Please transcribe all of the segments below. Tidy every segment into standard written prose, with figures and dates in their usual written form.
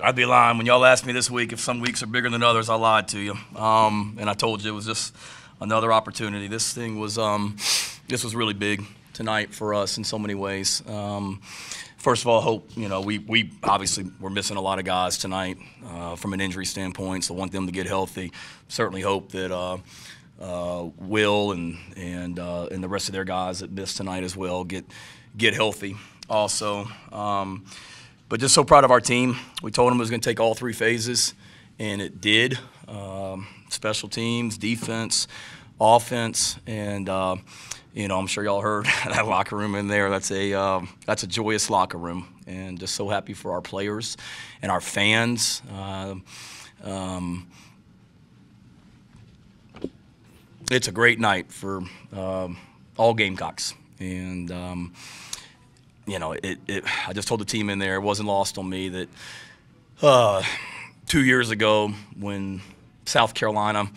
I'd be lying. When y'all asked me this week if some weeks are bigger than others, I lied to you. And I told you it was just another opportunity. This thing was, this was really big tonight for us in so many ways. First of all, hope, we obviously we're missing a lot of guys tonight from an injury standpoint, so want them to get healthy. Certainly hope that Will and the rest of their guys that missed tonight as well get healthy also. But just so proud of our team. We told them it was going to take all three phases, and it did. Special teams, defense, offense, and I'm sure y'all heard that locker room in there. That's a joyous locker room, and just so happy for our players and our fans. It's a great night for all Gamecocks, and I just told the team in there, it wasn't lost on me that 2 years ago when South Carolina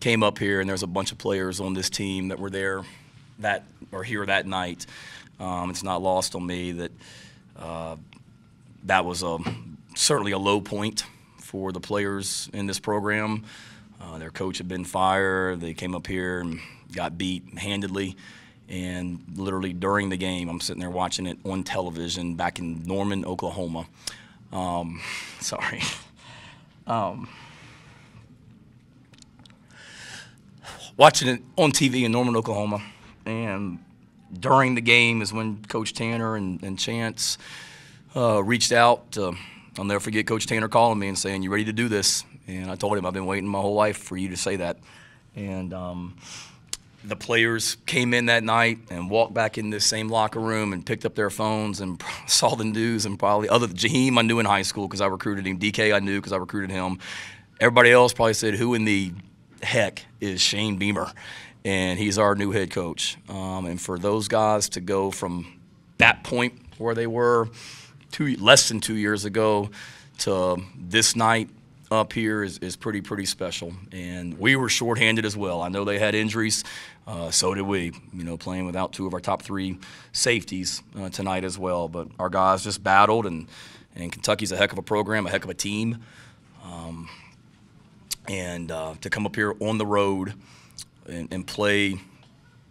came up here and there's a bunch of players on this team that were there here that night. It's not lost on me that that was certainly a low point for the players in this program. Their coach had been fired. They came up here and got beat handedly. And literally during the game, I'm sitting there watching it on television back in Norman, Oklahoma. Watching it on TV in Norman, Oklahoma. And during the game is when Coach Tanner and Chance reached out. I'll never forget Coach Tanner calling me and saying, "You ready to do this?" And I told him, "I've been waiting my whole life for you to say that." And the players came in that night and walked back in this same locker room and picked up their phones and saw the news, and probably other than Jaheim I knew in high school because I recruited him. DK I knew because I recruited him. Everybody else probably said, "Who in the heck is Shane Beamer?" And he's our new head coach. And for those guys to go from that point where they were less than 2 years ago to this night up here is pretty special. And we were shorthanded as well. I know they had injuries. So did we, playing without two of our top three safeties tonight as well. But our guys just battled, and Kentucky's a heck of a program, a heck of a team. To come up here on the road and play,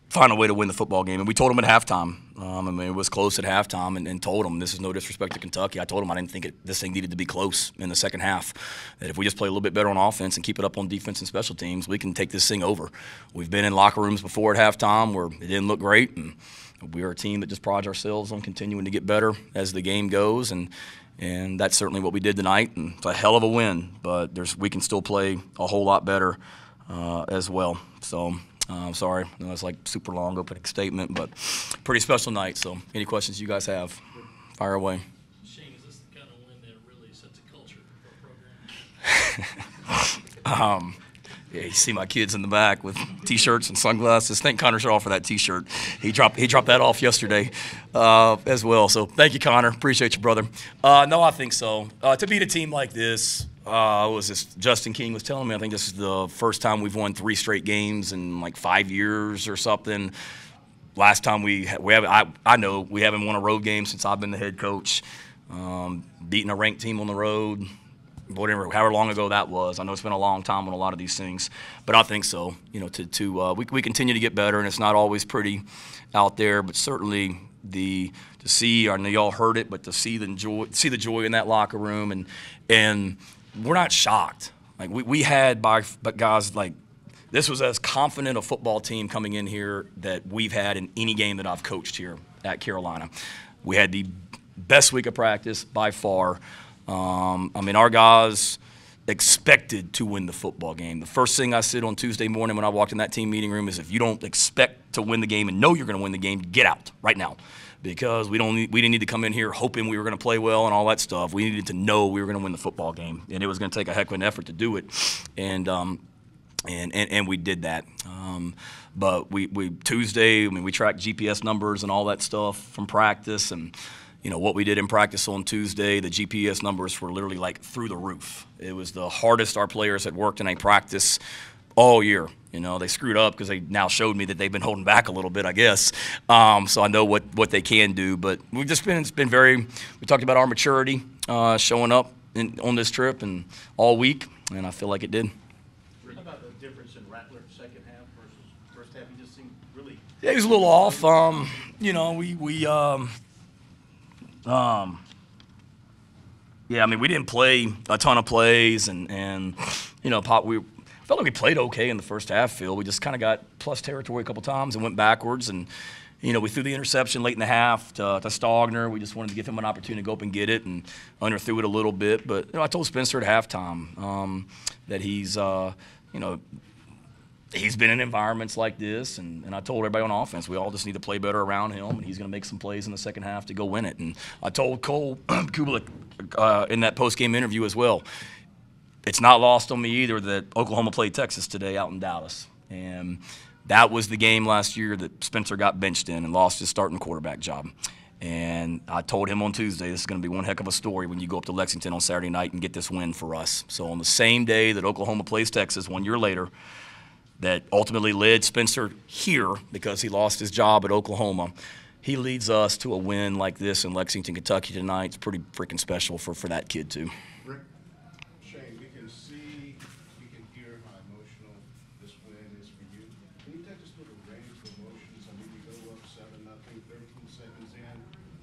find a way to win the football game. And we told them at halftime. It was close at halftime, and told them, this is no disrespect to Kentucky. I told them I didn't think this thing needed to be close in the second half. That if we just play a little bit better on offense and keep it up on defense and special teams, we can take this thing over. We've been in locker rooms before at halftime where it didn't look great, and we are a team that just prides ourselves on continuing to get better as the game goes, and that's certainly what we did tonight. And it's a hell of a win, but we can still play a whole lot better as well. So. Sorry, I know it's like super long opening statement, but pretty special night. So any questions you guys have, fire away. Shane, is this the kind of win that really sets a culture for a program? Yeah, you see my kids in the back with T-shirts and sunglasses. Thank Connor Shaw for that T-shirt. He dropped that off yesterday as well. So thank you, Connor. Appreciate you, brother. No, I think so. To beat a team like this, Justin King was telling me, I think this is the first time we've won 3 straight games in like 5 years or something. Last time I know we haven't won a road game since I've been the head coach. Beating a ranked team on the road, however long ago that was. I know it's been a long time on a lot of these things, but I think so. We continue to get better, and it's not always pretty out there, but certainly to see, I know y'all heard it, but to see the joy in that locker room, and we're not shocked. Like we had but guys, like this was as confident a football team coming in here that we've had in any game that I've coached here at Carolina. We had the best week of practice by far. Our guys expected to win the football game. The first thing I said on Tuesday morning when I walked in that team meeting room is, if you don't expect to win the game and know you're going to win the game, get out right now. Because we didn't need to come in here hoping we were going to play well and all that stuff. We needed to know we were going to win the football game, and it was going to take a heck of an effort to do it, and we did that. But we Tuesday, we tracked GPS numbers and all that stuff from practice, and what we did in practice on Tuesday, the GPS numbers were literally like through the roof. It was the hardest our players had worked in a practice all year. They screwed up because they now showed me that they've been holding back a little bit, I guess. So I know what they can do. But it's been we talked about our maturity showing up on this trip and all week, and I feel like it did. How about the difference in Rattler second half versus first half? He just seemed really. Yeah, he was a little off. Yeah, I mean, we didn't play a ton of plays, and we felt like we played okay in the first half, Phil. We just kind of got plus territory a couple times and went backwards, and we threw the interception late in the half to Stogner. We just wanted to give him an opportunity to go up and get it, and underthrew it a little bit. But I told Spencer at halftime that he's been in environments like this, and I told everybody on offense we all just need to play better around him, and he's going to make some plays in the second half to go win it. And I told Cole Kubelik in that post-game interview as well, it's not lost on me either that Oklahoma played Texas today out in Dallas. And that was the game last year that Spencer got benched in and lost his starting quarterback job. And I told him on Tuesday, this is going to be one heck of a story when you go up to Lexington on Saturday night and get this win for us. So on the same day that Oklahoma plays Texas 1 year later, that ultimately led Spencer here because he lost his job at Oklahoma, he leads us to a win like this in Lexington, Kentucky tonight. It's pretty freaking special for that kid too. Rick, Shane, we can see, we can hear how emotional this win is for you. Can you take us through the range of emotions? I mean, you go up 7-0, 13 seconds in.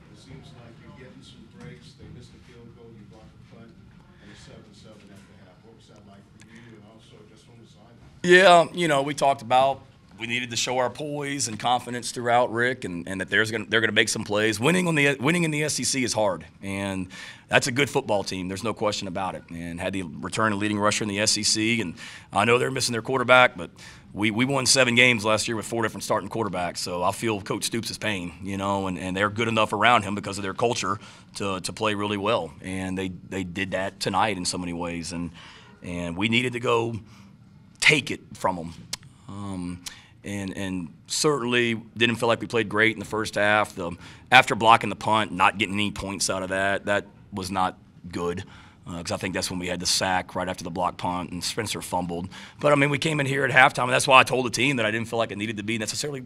It seems like you're getting some breaks. They missed the field goal, you blocked the punt, and it's 7-7 at the half. What was that like for you, and also just on the sideline? Yeah, we talked about we needed to show our poise and confidence throughout, Rick, and that they're gonna make some plays. Winning in the SEC is hard, and that's a good football team. There's no question about it. And had the return of leading rusher in the SEC, and I know they're missing their quarterback, but we won 7 games last year with 4 different starting quarterbacks. So I feel Coach Stoops' pain, and they're good enough around him because of their culture to play really well, and they did that tonight in so many ways, and we needed to go take it from them. And certainly didn't feel like we played great in the first half. After blocking the punt, not getting any points out of that was not good because I think that's when we had the sack right after the block punt and Spencer fumbled. But, I mean, we came in here at halftime, and that's why I told the team that I didn't feel like it needed to be necessarily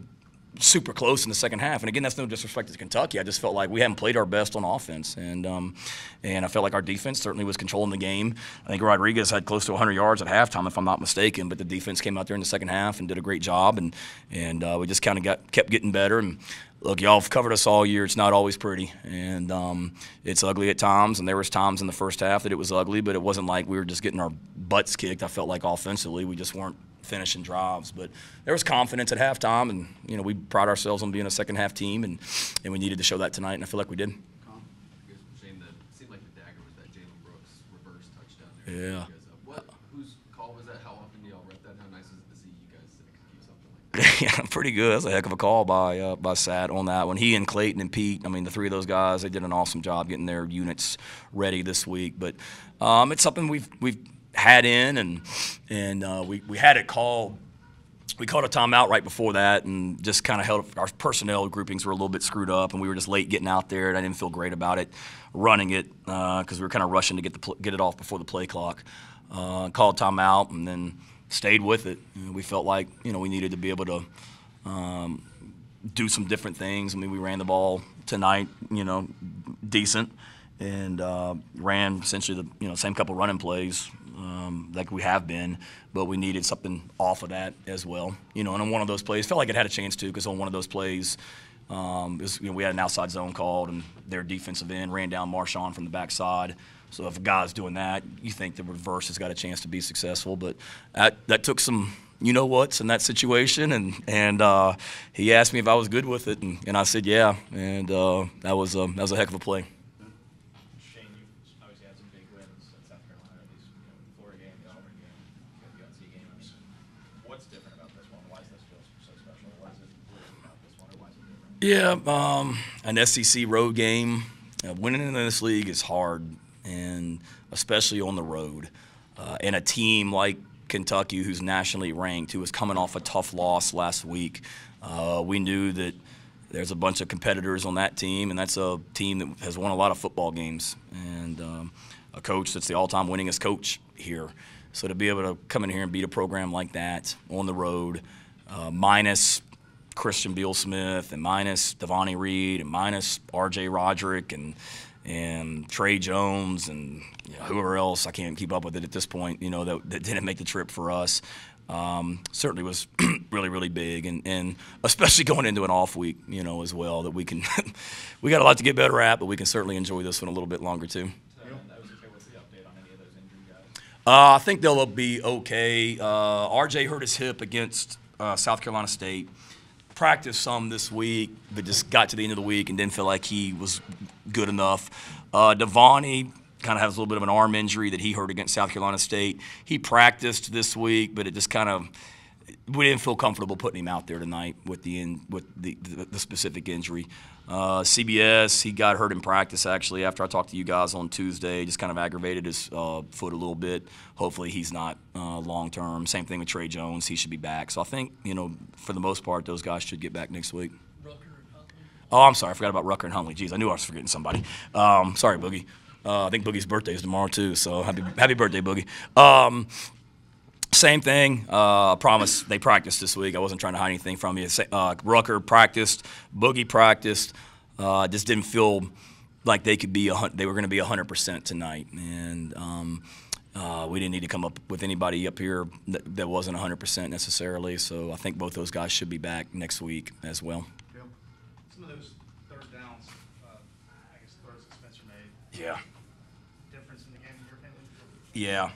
super close in the second half. And again, that's no disrespect to Kentucky. I just felt like we hadn't played our best on offense, and I felt like our defense certainly was controlling the game. I think Rodriguez had close to 100 yards at halftime, if I'm not mistaken. But the defense came out there in the second half and did a great job, and we just kind of kept getting better. And look, y'all have covered us all year. It's not always pretty, and it's ugly at times. And there was times in the first half that it was ugly, but it wasn't like we were just getting our butts kicked. I felt like offensively we just weren't finishing drives, but there was confidence at halftime, and we pride ourselves on being a second half team, and we needed to show that tonight, and I feel like we did. I guess Shane, that seemed like the dagger was that Jalen Brooks reverse touchdown there. Yeah. Whose call was that? How often do y'all rep that? How nice is it to see you guys execute something like that? Yeah, pretty good. That's a heck of a call by Sat on that one. He and Clayton and Pete, I mean, the 3 of those guys, they did an awesome job getting their units ready this week. But it's something we've had in, and we had it called. We called a timeout right before that, and just kind of held. Our personnel groupings were a little bit screwed up, and we were just late getting out there, and I didn't feel great about it running it because we were kind of rushing to get it off before the play clock. Called timeout, and then stayed with it. We felt like we needed to be able to do some different things. I mean, we ran the ball tonight, decent, and ran essentially the same couple running plays like we have been, but we needed something off of that as well. And on one of those plays, felt like it had a chance to, because on one of those plays, we had an outside zone called, and their defensive end ran down Marshawn from the backside. So if a guy's doing that, you think the reverse has got a chance to be successful. But that took some you-know-whats in that situation, and he asked me if I was good with it, and I said yeah, and that was a heck of a play. Shane, you've obviously had some big wins at South Carolina, these Florida game, the Auburn game, the UNC games. What's different about this one? Why does this feel so special? What is it about this one, or why is it different? Yeah, an SEC road game. Winning in this league is hard, and especially on the road. And a team like Kentucky, who's nationally ranked, who was coming off a tough loss last week, we knew that there's a bunch of competitors on that team, and that's a team that has won a lot of football games, and a coach that's the all-time winningest coach here. So to be able to come in here and beat a program like that on the road, minus Christian Beal-Smith and minus Devontae Reed and minus R.J. Roderick, and and Trey Jones and whoever else, I can't keep up with it at this point, that didn't make the trip for us. Certainly was really, really big, and especially going into an off week, as well, that we can we got a lot to get better at, but we can certainly enjoy this one a little bit longer too. What's the update on any of those injured guys? I think they'll be okay. RJ hurt his hip against South Carolina State. Practiced some this week, but just got to the end of the week and didn't feel like he was good enough. Devani kind of has a little bit of an arm injury that he hurt against South Carolina State. He practiced this week, but it just we didn't feel comfortable putting him out there tonight with the specific injury. CBS, he got hurt in practice actually after I talked to you guys on Tuesday. Just kind of aggravated his foot a little bit. Hopefully he's not long term. Same thing with Trey Jones. He should be back. So I think for the most part those guys should get back next week. Rucker and Huntley. Oh, I'm sorry. I forgot about Rucker and Huntley. Jeez, I knew I was forgetting somebody. Sorry, Boogie. I think Boogie's birthday is tomorrow too. So happy birthday, Boogie. Same thing. Promise they practiced this week. I wasn't trying to hide anything from you. Rucker practiced. Boogie practiced. Just didn't feel like they were going to be 100% tonight, and we didn't need to come up with anybody up here that wasn't 100% necessarily. So I think both those guys should be back next week as well. Some of those third downs, I guess throws that Spencer made. Yeah. Difference in the game, in your opinion? Yeah,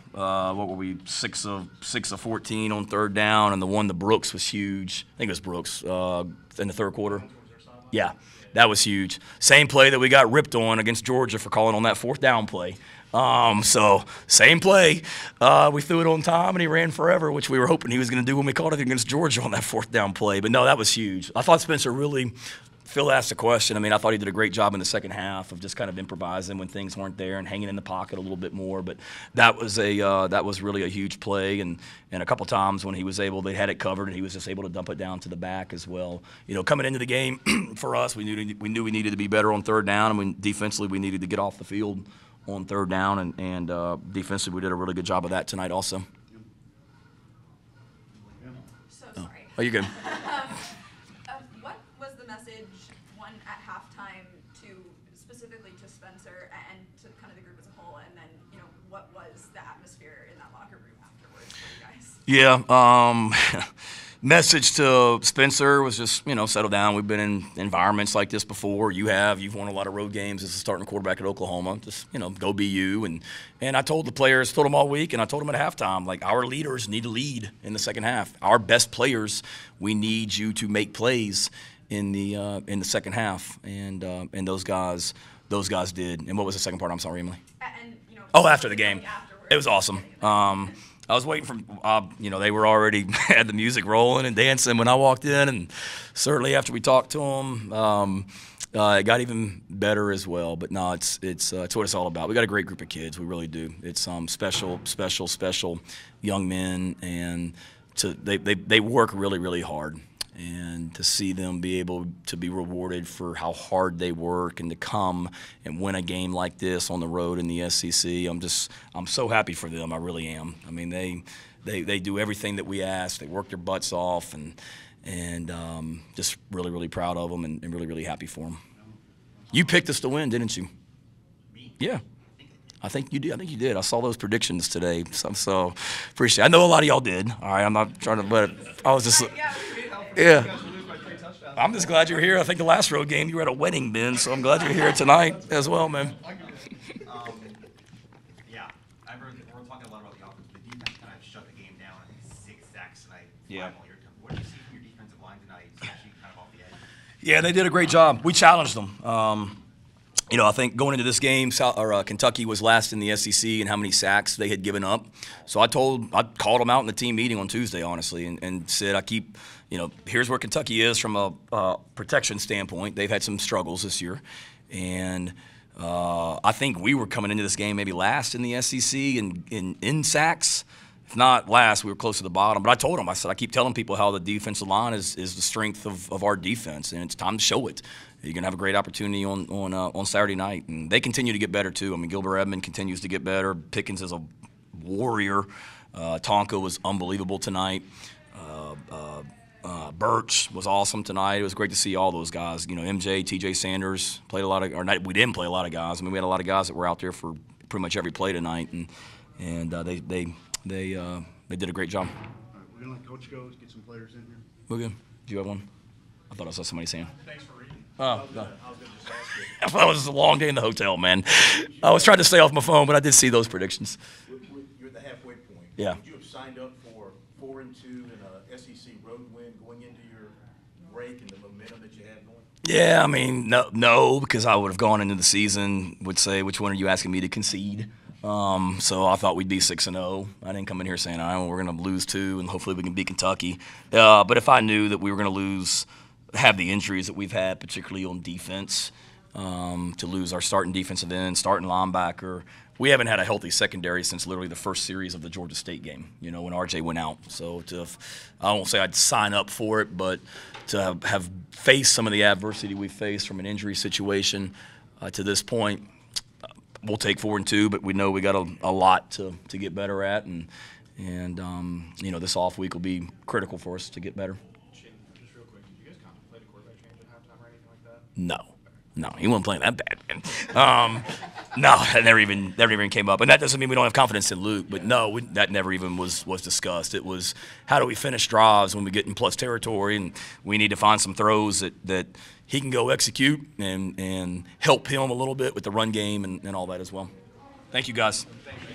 what were we, 6 of 14 on third down, and the one to Brooks was huge. I think it was Brooks in the third quarter. Yeah, that was huge. Same play that we got ripped on against Georgia for calling on that fourth down play. So same play. We threw it on time, and he ran forever, which we were hoping he was going to do when we called it against Georgia on that fourth down play. But no, that was huge. I thought Spencer really – Phil asked a question. I mean, I thought he did a great job in the second half of just kind of improvising when things weren't there and hanging in the pocket a little bit more. But that was really a huge play, and a couple times when he was able, they had it covered, and he was just able to dump it down to the back as well. Coming into the game for us, we knew we needed to be better on third down, and defensively we needed to get off the field on third down, and defensively we did a really good job of that tonight also. So sorry. Oh, you're good. What was the message, one, at halftime, specifically to Spencer and to kind of the group as a whole, and then, what was the atmosphere in that locker room afterwards for you guys? Yeah, message to Spencer was just, settle down. We've been in environments like this before. You've won a lot of road games as a starting quarterback at Oklahoma. Just, go be you. And I told the players, told them all week, and I told them at halftime, like, our leaders need to lead in the second half. Our best players, we need you to make plays in the second half. And those guys did. And what was the second part? I'm sorry, Emily. After the game. It was awesome. I was waiting for, they were already had the music rolling and dancing when I walked in, and certainly after we talked to them, it got even better as well. But no, it's what it's all about. We got a great group of kids, we really do. It's special young men, and they work really, really hard. And to see them be able to be rewarded for how hard they work and to come and win a game like this on the road in the SEC, I'm so happy for them. I really am. I mean, they do everything that we ask. They work their butts off, and just really, really proud of them and really, really happy for them. You picked us to win, didn't you? Me? Yeah. I think you did. I saw those predictions today, so appreciate it. I know a lot of y'all did. All right, I'm not trying to, but I was just. Yeah. I'm just glad you're here. I think the last road game you were at a wedding, Ben, so I'm glad you're here tonight as well, man. Yeah, we're talking a lot about the offense. The defense kind of shut the game down. 6 sacks tonight. Yeah. What do you see from your defensive line tonight, especially kind of off the edge? Yeah, they did a great job. We challenged them. I think going into this game, Kentucky was last in the SEC in how many sacks they had given up. So I called them out in the team meeting on Tuesday, honestly, and said here's where Kentucky is from a protection standpoint. They've had some struggles this year, and I think we were coming into this game maybe last in the SEC in sacks. If not last, we were close to the bottom. But I told them, I keep telling people how the defensive line is the strength of our defense, and it's time to show it. You're going to have a great opportunity on Saturday night. And they continue to get better, too. I mean, Gilbert Edmond continues to get better. Pickens is a warrior. Tonka was unbelievable tonight. Birch was awesome tonight. It was great to see all those guys. You know, MJ, TJ Sanders played a lot of, or not, we didn't play a lot of guys. I mean, we had a lot of guys that were out there for pretty much every play tonight, and they did a great job. All right, we're gonna let Coach go, get some players in here. We're good. Do you have one? I thought I saw somebody saying. Thanks for reading. Oh, I was no. gonna just ask you. I thought it was a long day in the hotel, man. I was trying to stay off my phone, but I did see those predictions. You're at the halfway point. Yeah. Would you have signed up for 4-2 and a SEC road win going into your break and the momentum that you had going? Yeah, I mean, no, because I would have gone into the season, would say, which one are you asking me to concede? So I thought we'd be 6-0. I didn't come in here saying, all right, well, we're going to lose 2 and hopefully we can beat Kentucky. But if I knew that we were going to lose, have the injuries that we've had, particularly on defense, to lose our starting defensive end, starting linebacker, we haven't had a healthy secondary since literally the first series of the Georgia State game, you know, when RJ went out. So I won't say I'd sign up for it, but to have faced some of the adversity we've faced from an injury situation to this point, we'll take 4-2, but we know we got a lot to get better at, and you know, this off week will be critical for us to get better. Shane, just real quick, did you guys contemplate a quarterback change at halftime or anything like that? No, he wasn't playing that bad, man. No, that never even came up, and that doesn't mean we don't have confidence in Luke. But no, that never even was discussed. It was, how do we finish drives when we get in plus territory, and we need to find some throws that he can go execute and help him a little bit with the run game and all that as well. Thank you, guys. Thank you.